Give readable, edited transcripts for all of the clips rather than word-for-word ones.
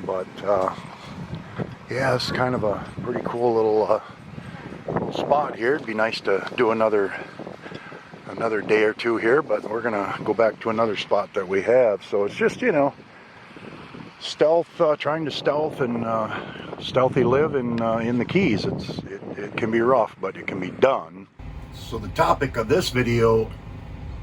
But yeah, it's kind of a pretty cool little spot here. It'd be nice to do another day or two here, but we're gonna go back to another spot that we have. So it's just, you know, stealth, trying to stealth and stealthy live in the Keys. It can be rough, but it can be done. So the topic of this video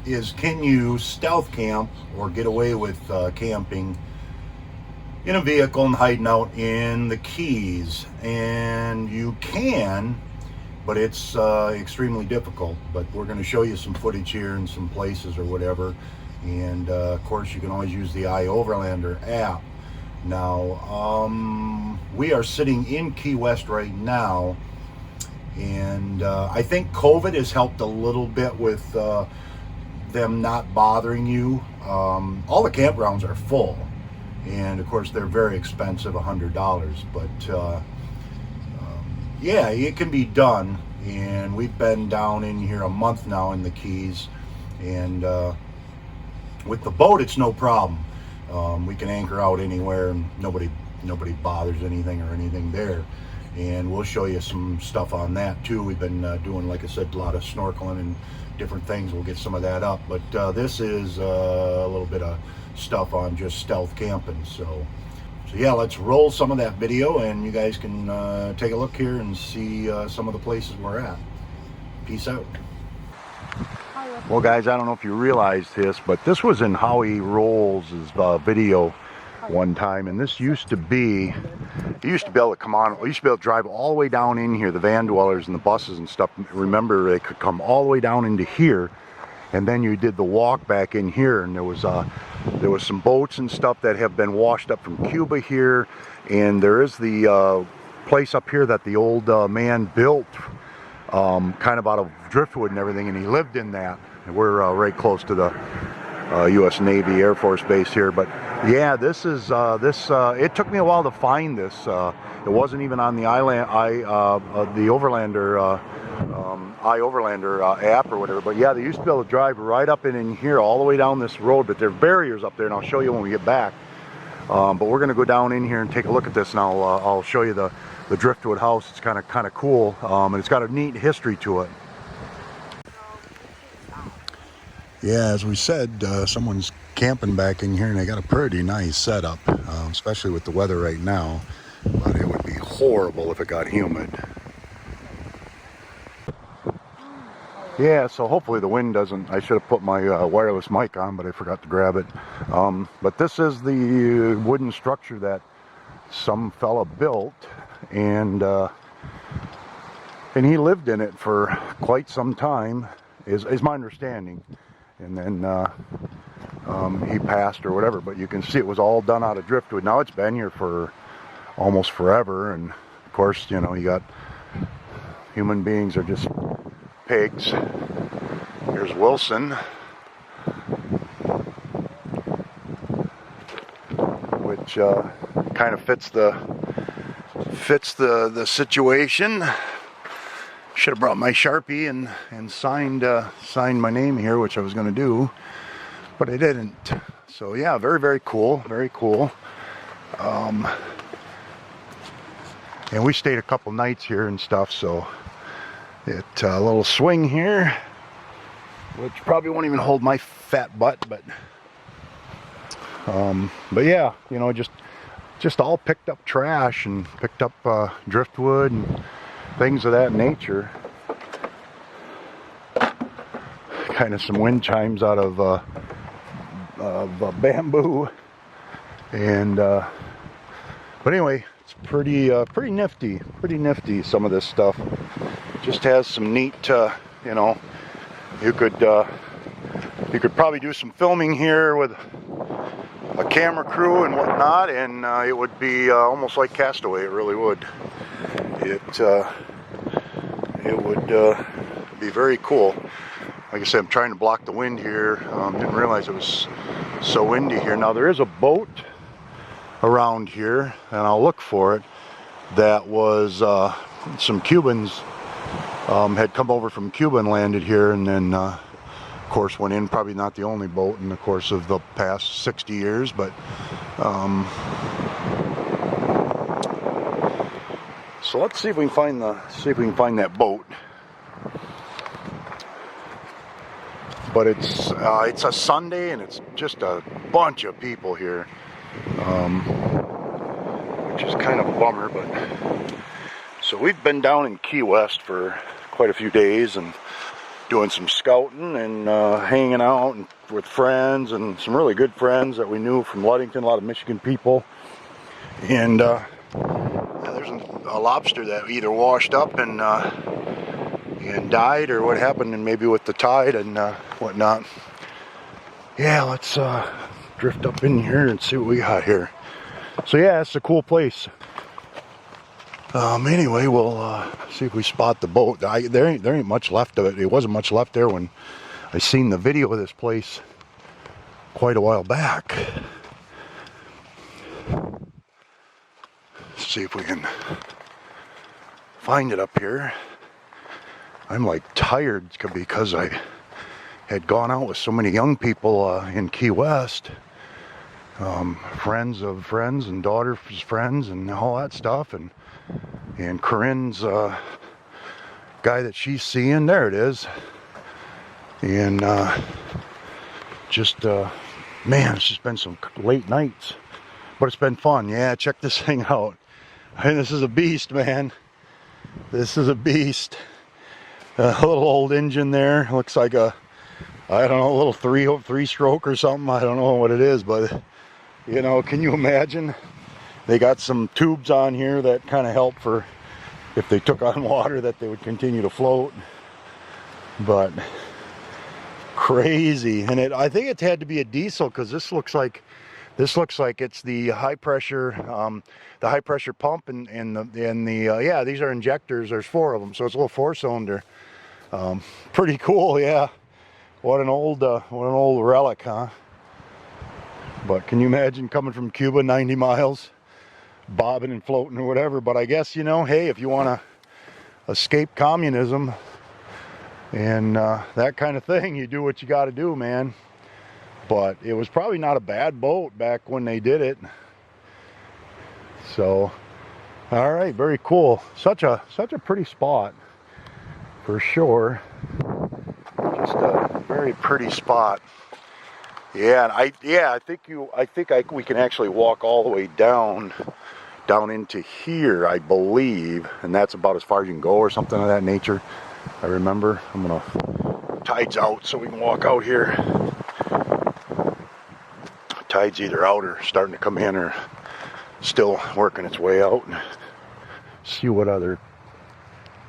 is, can you stealth camp or get away with camping in a vehicle and hiding out in the Keys? And you can, but it's extremely difficult. But we're going to show you some footage here and some places or whatever. And of course, you can always use the iOverlander app. Now, we are sitting in Key West right now, and I think COVID has helped a little bit with them not bothering you. All the campgrounds are full, and of course they're very expensive, $100, but yeah, it can be done. And we've been down in here a month now in the Keys, and with the boat it's no problem. We can anchor out anywhere and nobody bothers anything or anything there. And we'll show you some stuff on that too. We've been doing, like I said, a lot of snorkeling and different things. We'll get some of that up, but this is a little bit of stuff on just stealth camping. So yeah, let's roll some of that video and you guys can take a look here and see some of the places we're at. Peace out. Well guys, I don't know if you realized this, but this was in Howie Rolls' video one time, and this used to be, you used to be able to come on, you used to be able to drive all the way down in here. The van dwellers and the buses and stuff, remember, they could come all the way down into here, and then you did the walk back in here. And there was some boats and stuff that have been washed up from Cuba here, and there is the place up here that the old man built, kind of out of driftwood and everything, and he lived in that. And we're right close to the U.S. Navy Air Force Base here. But yeah, this is it took me a while to find this. It wasn't even on the Overlander iOverlander app or whatever. But yeah, they used to be able to drive right up in here all the way down this road, but there are barriers up there, and I'll show you when we get back. But we're going to go down in here and take a look at this, and I'll show you the driftwood house. It's kind of cool, and it's got a neat history to it. Yeah, as we said, someone's camping back in here, and they got a pretty nice setup, especially with the weather right now. But it would be horrible if it got humid. Yeah, so hopefully the wind doesn't. I should have put my wireless mic on, but I forgot to grab it. But this is the wooden structure that some fella built, and he lived in it for quite some time, is my understanding. And then he passed or whatever, but you can see it was all done out of driftwood. Now it's been here for almost forever, and of course, you know, you got human beings are just pigs. Here's Wilson, which kind of fits the situation. Should have brought my Sharpie and signed my name here, which I was going to do, but I didn't. So yeah, very, very cool, very cool. And we stayed a couple nights here and stuff, so a little swing here, which probably won't even hold my fat butt, but yeah, you know, just all picked up trash and picked up driftwood and things of that nature. Kind of some wind chimes out of bamboo, and but anyway, it's pretty nifty. Some of this stuff just has some neat, you know, you could probably do some filming here with a camera crew and whatnot, and it would be almost like Castaway. It really would. It would be very cool. Like I said, I'm trying to block the wind here. Didn't realize it was so windy here. Now there is a boat around here, and I'll look for it. That was some Cubans had come over from Cuba and landed here, and then of course went in. Probably not the only boat in the course of the past 60 years, but So let's see if we can find that boat. But it's a Sunday and it's just a bunch of people here, which is kind of a bummer. But so we've been down in Key West for quite a few days and doing some scouting and hanging out with friends and some really good friends that we knew from Ludington, a lot of Michigan people. And there's a lobster that either washed up and died, or what happened, and maybe with the tide and whatnot. Yeah, let's drift up in here and see what we got here. So yeah, it's a cool place. Anyway, we'll see if we spot the boat. There ain't much left of it. It wasn't much left there when I seen the video of this place quite a while back. Let's see if we can find it up here. I'm like tired because I had gone out with so many young people in Key West, friends of friends and daughter's friends and all that stuff, and Corinne's guy that she's seeing, there it is, and man, it's just been some late nights, but it's been fun. Yeah, check this thing out. And this is a beast, man. This is a beast. A little old engine there. Looks like a, I don't know, a little three stroke or something. I don't know what it is, but you know, can you imagine? They got some tubes on here that kind of help for if they took on water, that they would continue to float. But crazy. And I think it had to be a diesel, because this looks like it's the high pressure pump and yeah, these are injectors. There's 4 of them, so it's a little 4-cylinder. Pretty cool, yeah. What an old relic, huh? But can you imagine coming from Cuba 90 miles, bobbing and floating or whatever? But I guess, you know, hey, if you want to escape communism and that kind of thing, you do what you got to do, man. But it was probably not a bad boat back when they did it. So, all right, very cool. Such a pretty spot, for sure. Just a very pretty spot. Yeah, and I think we can actually walk all the way down into here, I believe, and that's about as far as you can go, or something of that nature. I remember. I'm gonna, tide's out, so we can walk out here. Tide's either out or starting to come in, or still working its way out. See what other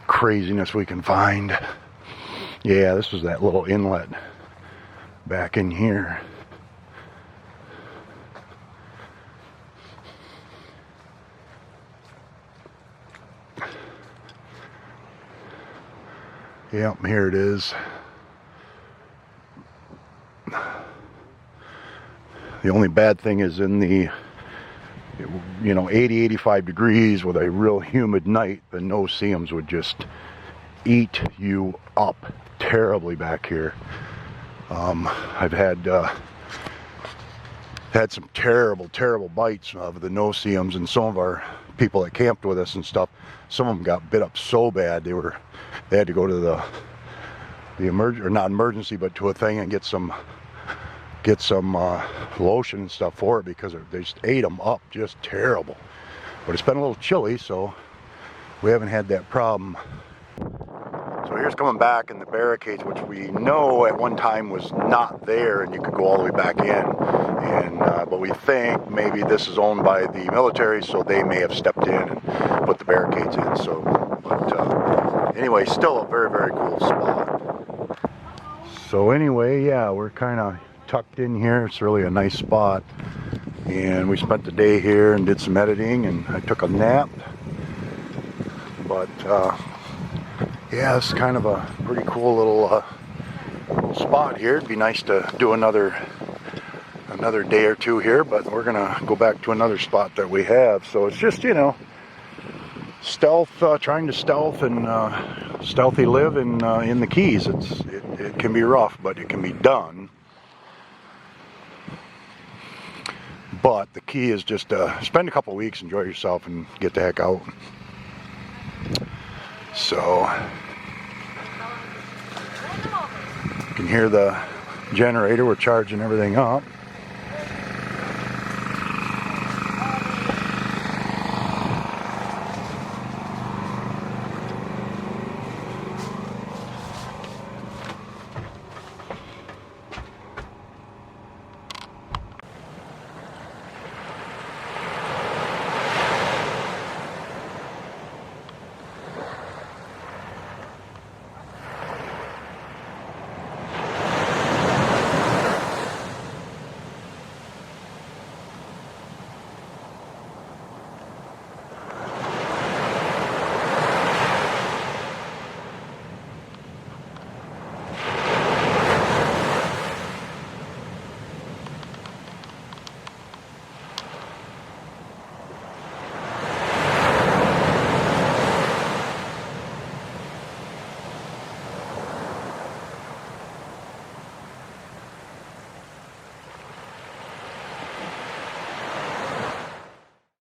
craziness we can find. Yeah, this was that little inlet back in here. Yep, here it is. The only bad thing is in the, you know, 80-85 degrees with a real humid night, the no-see-ums would just eat you up terribly back here. I've had some terrible bites of the no-see-ums, and some of our people that camped with us and stuff, some of them got bit up so bad they had to go to the not emergency, but to a thing and get some lotion and stuff for it, because they just ate them up just terrible. But it's been a little chilly, so we haven't had that problem. So here's coming back in the barricades, which we know at one time was not there, and you could go all the way back in. And but we think maybe this is owned by the military, so they may have stepped in and put the barricades in. So, but anyway, still a very cool spot. So anyway, yeah, we're kind of tucked in here. It's really a nice spot, and we spent the day here and did some editing, and I took a nap. But yeah, it's kind of a pretty cool little spot here. It'd be nice to do another day or two here, but we're gonna go back to another spot that we have. So it's just, you know, trying to stealth and stealthy live in the Keys. It can be rough, but it can be done. But the key is just spend a couple weeks, enjoy yourself, and get the heck out. So you can hear the generator. We're charging everything up.